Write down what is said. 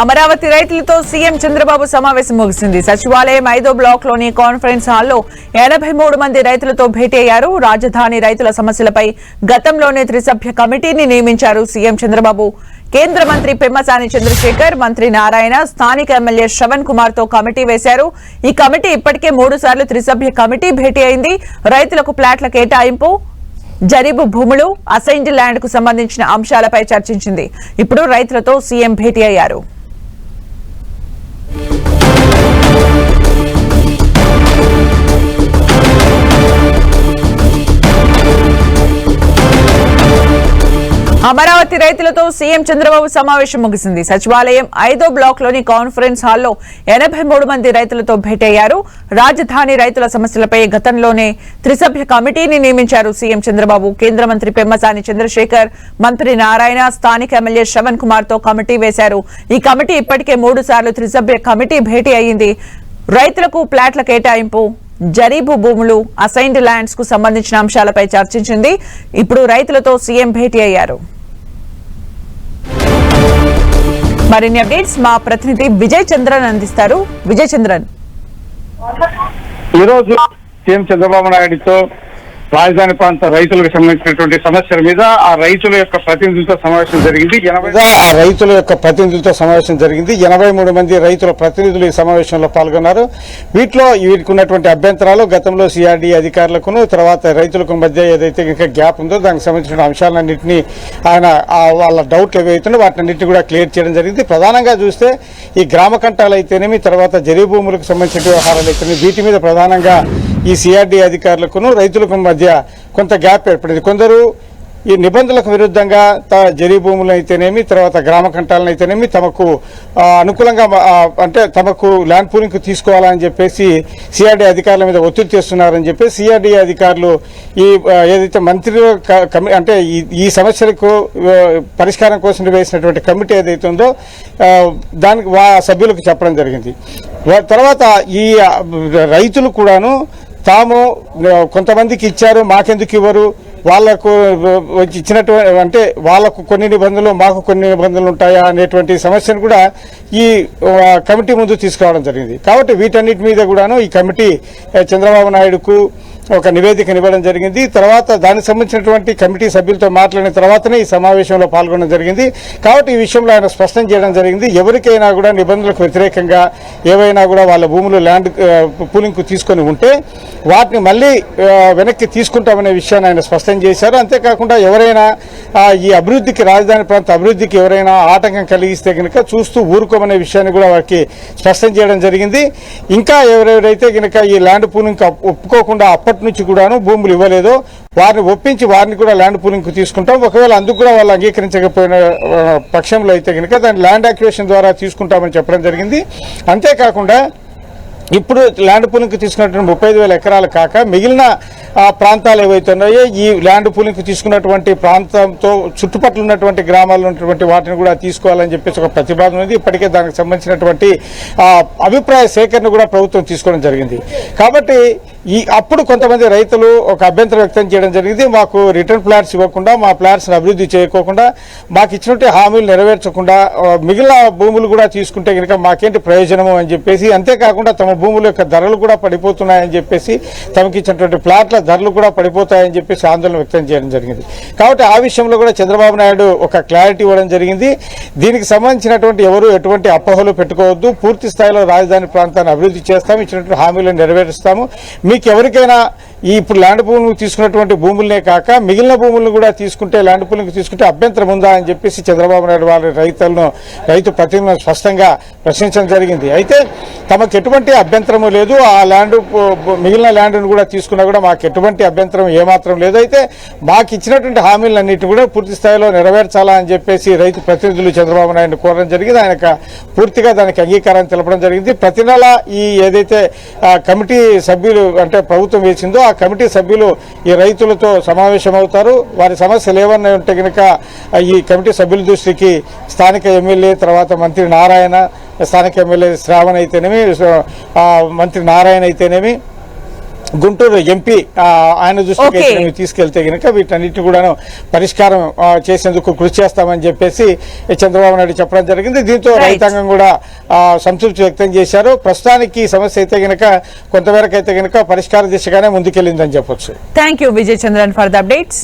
అమరావతి రైతులతో సీఎం చంద్రబాబు సమావేశం ముగిసింది. సచివాలయం 5వ బ్లాక్ లోని కాన్ఫరెన్స్ హాల్లో 83 మంది రైతులతో భేటీ అయ్యారు. రాజధాని రైతుల సమస్యలపై గతంలోనే త్రిసభ్య కమిటీని నియమించారు సీఎం చంద్రబాబు. కేంద్ర మంత్రి పెమ్మసాని చంద్రశేఖర్, మంత్రి నారాయణ, స్థానిక ఎమ్మెల్యే శ్రవణ్ కుమార్ తో కమిటీ వేశారు. ఈ కమిటీ ఇప్పటికే 3 సార్లు త్రిసభ్య కమిటీ భేటీ అయింది. రైతులకు ప్లాట్ల కేటాయింపు, జరీబు భూములు, అసైన్డ్ ల్యాండ్ కు సంబంధించిన అంశాలపై చర్చించింది. ఇప్పుడు రైతులతో సీఎం భేటీ అయ్యారు. అమరావతి రైతులతో సీఎం చంద్రబాబు సమావేశం ముగిసింది. సచివాలయం 5వ బ్లాక్ లోని కాన్ఫరెన్స్ హాల్లో 83 మంది రైతులతో భేటీ అయ్యారు. రాజధాని రైతుల సమస్యలపై గతంలోనే త్రిసభ్య కమిటీని నియమించారు సీఎం చంద్రబాబు. కేంద్ర మంత్రి పెమ్మసాని చంద్రశేఖర్, మంత్రి నారాయణ, స్థానిక ఎమ్మెల్యే శ్రవణ్ కుమార్ తో కమిటీ వేశారు. ఈ కమిటీ ఇప్పటికే 3 సార్లు త్రిసభ్య కమిటీ భేటీ అయ్యింది. రైతులకు ప్లాట్ల కేటాయింపు, జరీబు భూములు, అసైన్డ్ ల్యాండ్స్ కు సంబంధించిన అంశాలపై చర్చించింది. ఇప్పుడు రైతులతో సీఎం భేటీ అయ్యారు. మరిన్ని అప్డేట్స్ మా ప్రతినిధి విజయ్ చంద్రన్ అందిస్తారు. విజయ్ చంద్రన్, ఈరోజు సీఎం చంద్రబాబు నాయుడుతో రాజధాని ప్రాంత రైతులకు సంబంధించినటువంటి సమస్యల మీద ఆ రైతుల యొక్క ప్రతినిధులతో సమావేశం జరిగింది. 83 మంది రైతుల ప్రతినిధులు ఈ సమావేశంలో పాల్గొన్నారు. వీటికి ఉన్నటువంటి అభ్యంతరాలు గతంలో సిఆర్డీ అధికారులకును తర్వాత రైతులకు మధ్య ఏదైతే ఇంకా గ్యాప్ ఉందో దానికి సంబంధించిన అంశాలన్నింటినీ ఆయన వాళ్ళ డౌట్లు ఏవైతుందో వాటిన్నింటినీ కూడా క్లియర్ చేయడం జరిగింది. ప్రధానంగా చూస్తే ఈ గ్రామ కంటాలు అయితేనేమి, తర్వాత జరీ భూములకు సంబంధించిన వ్యవహారాలు అయితేనేమి, వీటి మీద ప్రధానంగా ఈ సిఆర్డీ అధికారులకును రైతులకు మధ్య కొంత గ్యాప్ ఏర్పడింది. కొందరు ఈ నిబంధనలకు విరుద్ధంగా జరీ భూములు అయితేనేమి, తర్వాత గ్రామ కంటాలను అయితేనేమి తమకు అనుకూలంగా అంటే తమకు ల్యాండ్ పూలింగ్ తీసుకోవాలని చెప్పేసి సిఆర్డీ అధికారుల మీద ఒత్తిడి చేస్తున్నారని చెప్పి సిఆర్డీ అధికారులు ఈ ఏదైతే మంత్రి అంటే ఈ సమస్యలకు పరిష్కారం కోసం వేసినటువంటి కమిటీ ఏదైతే ఉందో దానికి సభ్యులకు చెప్పడం జరిగింది. తర్వాత ఈ రైతులు కూడాను తాము కొంతమందికి ఇచ్చారు, మాకెందుకు ఇవ్వరు, వాళ్లకు ఇచ్చినట్టు అంటే వాళ్లకు కొన్ని నిబంధనలు మాకు కొన్ని నిబంధనలు ఉంటాయా అనేటువంటి సమస్యను కూడా ఈ కమిటీ ముందు తీసుకురావడం జరిగింది. కాబట్టి వీటన్నిటి మీద కూడాను ఈ కమిటీ చంద్రబాబు నాయుడుకు ఒక నివేదిక ఇవ్వడం జరిగింది. తర్వాత దానికి సంబంధించినటువంటి కమిటీ సభ్యులతో మాట్లాడిన తర్వాతనే ఈ సమావేశంలో పాల్గొనడం జరిగింది. కాబట్టి ఈ విషయంలో ఆయన స్పష్టం చేయడం జరిగింది. ఎవరికైనా కూడా నిబంధనలకు వ్యతిరేకంగా ఏవైనా కూడా వాళ్ళ భూములు ల్యాండ్ పూలింగ్కు తీసుకొని ఉంటే వాటిని మళ్ళీ వెనక్కి తీసుకుంటామనే విషయాన్ని ఆయన స్పష్టం చేశారు. అంతేకాకుండా ఎవరైనా ఈ అభివృద్ధికి, రాజధాని ప్రాంత అభివృద్ధికి ఎవరైనా ఆటంకం కలిగిస్తే కనుక చూస్తూ ఊరుకోమనే విషయాన్ని కూడా వారికి స్పష్టం చేయడం జరిగింది. ఇంకా ఎవరెవరైతే కనుక ఈ ల్యాండ్ పూలింగ్ ఒప్పుకోకుండా అప్పటి నుంచి కూడాను భూములు ఇవ్వలేదో వారిని ఒప్పించి వారిని కూడా ల్యాండ్ పూలింగ్ తీసుకుంటాం. ఒకవేళ అందుకు కూడా వాళ్ళు అంగీకరించకపోయిన పక్షంలో అయితే కనుక దాన్ని ల్యాండ్ అక్విజిషన్ ద్వారా తీసుకుంటామని చెప్పడం జరిగింది. అంతేకాకుండా ఇప్పుడు ల్యాండ్ పూలింగ్ తీసుకున్నటువంటి 35,000 ఎకరాలు కాక మిగిలిన ప్రాంతాలు ఏవైతే ఉన్నాయో ఈ ల్యాండ్ పూలింగ్ తీసుకున్నటువంటి ప్రాంతంతో చుట్టుపక్కల ఉన్నటువంటి గ్రామాల్లో ఉన్నటువంటి వాటిని కూడా తీసుకోవాలని చెప్పేసి ఒక ప్రతిపాదన ఉంది. ఇప్పటికే దానికి సంబంధించినటువంటి అభిప్రాయ సేకరణ కూడా ప్రభుత్వం తీసుకోవడం జరిగింది. కాబట్టి అప్పుడు కొంతమంది రైతులు ఒక అభ్యంతరం వ్యక్తం చేయడం జరిగింది. మాకు రిటర్న్ ప్లాట్స్ ఇవ్వకుండా, మా ప్లాట్స్ అభివృద్ధి చేయకోకుండా, మాకు ఇచ్చినట్టు హామీలు నెరవేర్చకుండా మిగిలిన భూములు కూడా తీసుకుంటే కనుక మాకేంటి ప్రయోజనము అని చెప్పేసి, అంతేకాకుండా తమ భూముల యొక్క ధరలు కూడా పడిపోతున్నాయని చెప్పేసి, తమకి ఇచ్చినటువంటి ప్లాట్ల ధరలు కూడా పడిపోతాయని చెప్పేసి ఆందోళన వ్యక్తం చేయడం జరిగింది. కాబట్టి ఆ విషయంలో కూడా చంద్రబాబు నాయుడు ఒక క్లారిటీ ఇవ్వడం జరిగింది. దీనికి సంబంధించినటువంటి ఎవరు ఎటువంటి అపోహలు పెట్టుకోవద్దు, పూర్తి స్థాయిలో రాజధాని ప్రాంతాన్ని అభివృద్ధి చేస్తాము, ఇచ్చినటువంటి హామీలను నెరవేరుస్తాము. మీకు ఎవరికైనా ఇప్పుడు ల్యాండ్ పూలింగ్ తీసుకున్నటువంటి భూములనే కాక మిగిలిన భూములను కూడా తీసుకుంటే ల్యాండ్ పూలింగ్ తీసుకుంటే అభ్యంతరం ఉందా అని చెప్పేసి చంద్రబాబు నాయుడు వాళ్ళ రైతు ప్రతినిధులను స్పష్టంగా ప్రశ్నించడం జరిగింది. అయితే తమకు ఎటువంటి అభ్యంతరము లేదు, ఆ ల్యాండ్ మిగిలిన ల్యాండ్ను కూడా తీసుకున్నా కూడా మాకు ఎటువంటి అభ్యంతరం ఏమాత్రం లేదు. అయితే మాకు ఇచ్చినటువంటి హామీలన్నింటినీ కూడా పూర్తి స్థాయిలో నెరవేర్చాలా అని చెప్పేసి రైతు ప్రతినిధులు చంద్రబాబు నాయుడు కోరడం జరిగింది. ఆయన పూర్తిగా దానికి అంగీకారాన్ని తెలపడం జరిగింది. ప్రతి నెల ఈ ఏదైతే కమిటీ సభ్యులు అంటే ప్రభుత్వం వేసిందో ఆ కమిటీ సభ్యులు ఈ రైతులతో సమావేశం అవుతారు. వారి సమస్యలు ఏమన్నా ఉంటే కనుక ఈ కమిటీ సభ్యుల దృష్టికి స్థానిక ఎమ్మెల్యే, తర్వాత మంత్రి నారాయణ, స్థానిక ఎమ్మెల్యే శ్రావణ్ అయితేనేమి, మంత్రి నారాయణ అయితేనేమి, గుంటూరు ఎంపీ ఆయన దృష్టికి Okay. అయితే తీసుకెళ్తే గనక వీటన్నిటి కూడాను పరిష్కారం చేసేందుకు కృషి చేస్తామని చెప్పేసి చంద్రబాబు నాయుడు చెప్పడం జరిగింది. దీంతో Right. రైతాంగం కూడా సంతృప్తి వ్యక్తం చేశారు. ప్రస్తుతానికి ఈ సమస్య అయితే గనక కొంతవరకు అయితే గనక పరిష్కార దిశగానే ముందుకెళ్ళిందని చెప్పొచ్చు. Thank you Vijay Chandran for the updates.